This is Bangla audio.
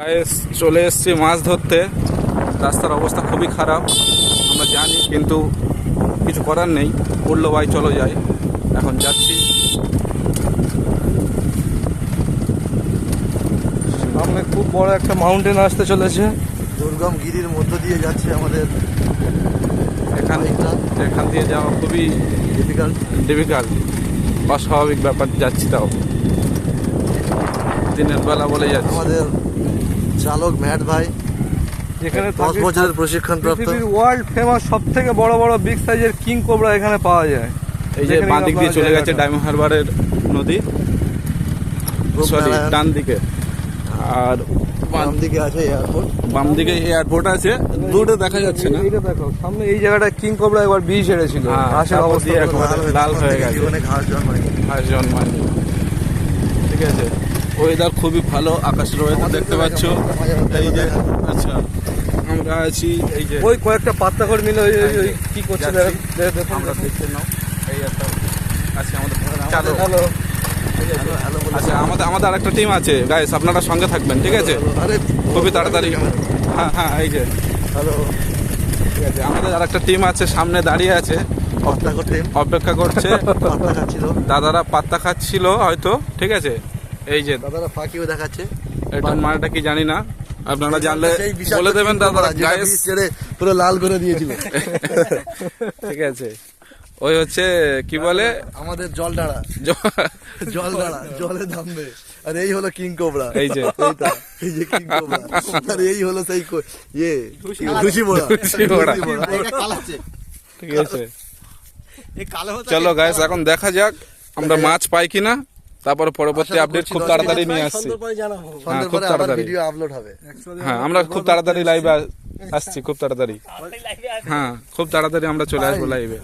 গাইস চলে এসেছি মাছ ধরতে। রাস্তার অবস্থা খুবই খারাপ আমরা জানি, কিন্তু কিছু করার নেই। বললো ভাই চলো যাই, এখন যাচ্ছি। সামনে খুব বড় একটা মাউন্টেন আসতে চলেছে, দুর্গম গিরির মধ্য দিয়ে যাচ্ছে আমাদের এখান দিয়ে যাওয়া খুবই ডিফিকাল্ট, অস্বাভাবিক ব্যাপার। যাচ্ছি তাও দিনের বেলা বলে যাচ্ছি। আমাদের চালক ম্যাট ভাই যেখানে 10 বছরের প্রশিক্ষণ প্রাপ্ত। পৃথিবীর ওয়ার্ল্ড ফেমাস সব থেকে বড় বড় বিগ সাইজের কিং কোবরা এখানে পাওয়া যায়। এই যে যেখানে বাঁ দিক দিয়ে আপনারা চলে গেছে জায়গাটা। ডায়মন্ড হারবারের নদী, সরি রূপনারায়ণ। ডান দিকে, আর বাম দিকে আছে এয়ারপোর্ট। বাম দিকে এয়ারপোর্ট আছে, দূরে দেখা যাচ্ছে না। এইটা দেখো সামনে এই জায়গাটা কিং কোবরা একবার বিষ ছেড়েছিল, হ্যাঁ, ঘাসের তারপর অবস্থা দিয়ে দেখো। একবারে লাল হয়ে গেছে। জীবনে ঘাস জন্মায়নি। আর জন্মায়নি। ঠিক আছে, ওয়েদার খুবই ভালো, আকাশের ওয়েদার দেখতে পাচ্ছ। এই যে আচ্ছা আমরা আছি এই যে ওই কয়েকটা পাত্তা করে মিলে ওই কি করছে যাচ্ছি। দেখো আমরা দেখতে নাও। এই একটা আছে আমাদের চালক। হ্যালো। হ্যালো বলে। আচ্ছা আমাদের আরেকটা টিম আছে গাইস, আপনারা সঙ্গে থাকবেন, ঠিক আছে? আরে খুবই তাড়াতাড়ি। হ্যাঁ হ্যাঁ এই যে হ্যালো ঠিক আছে, আমাদের আরেকটা টিম আছে সামনে দাঁড়িয়ে আছে, পাত্তা করতে অপেক্ষা করছে। পাত্তা খাচ্ছিল। দাদারা পাত্তা খাচ্ছিল হয়তো, ঠিক আছে? এই যে দাদারা ফাঁকিও দেখাচ্ছে। এটার মানেটা কি জানি না, আপনারা জানলে সেই বিষাক্ত বলে দেবেন কিং দাদা কোবরা যেটা গাইস। বিষ ছেড়ে পুরো লাল করে দিয়েছিল। ঠিক আছে, ওই হচ্ছে কি বলে আমাদের জল ডাড়া, জলে নামবে। আর এই হলো কিং কোবরা। এই যে এই যে কিং কোবরা। আর এই হলো সেই ইয়ে খুশি মোড়া। খুশি মোড়া। ঠিক আছে, চলো গাইস এখন দেখা যাক আমরা মাছ পাই কিনা, তারপর পরবর্তী আশা আপডেট খুব করছি তাড়াতাড়ি নিয়ে আসছি। সন্ধ্যের খুব পরে আবার তাড়াতাড়ি। ভিডিও আপলোড হবে। হ্যাঁ আমরা খুব তাড়াতাড়ি লাইভে আসছি, খুব তাড়াতাড়ি। হ্যাঁ খুব তাড়াতাড়ি আমরা চলে আসবো লাইভে।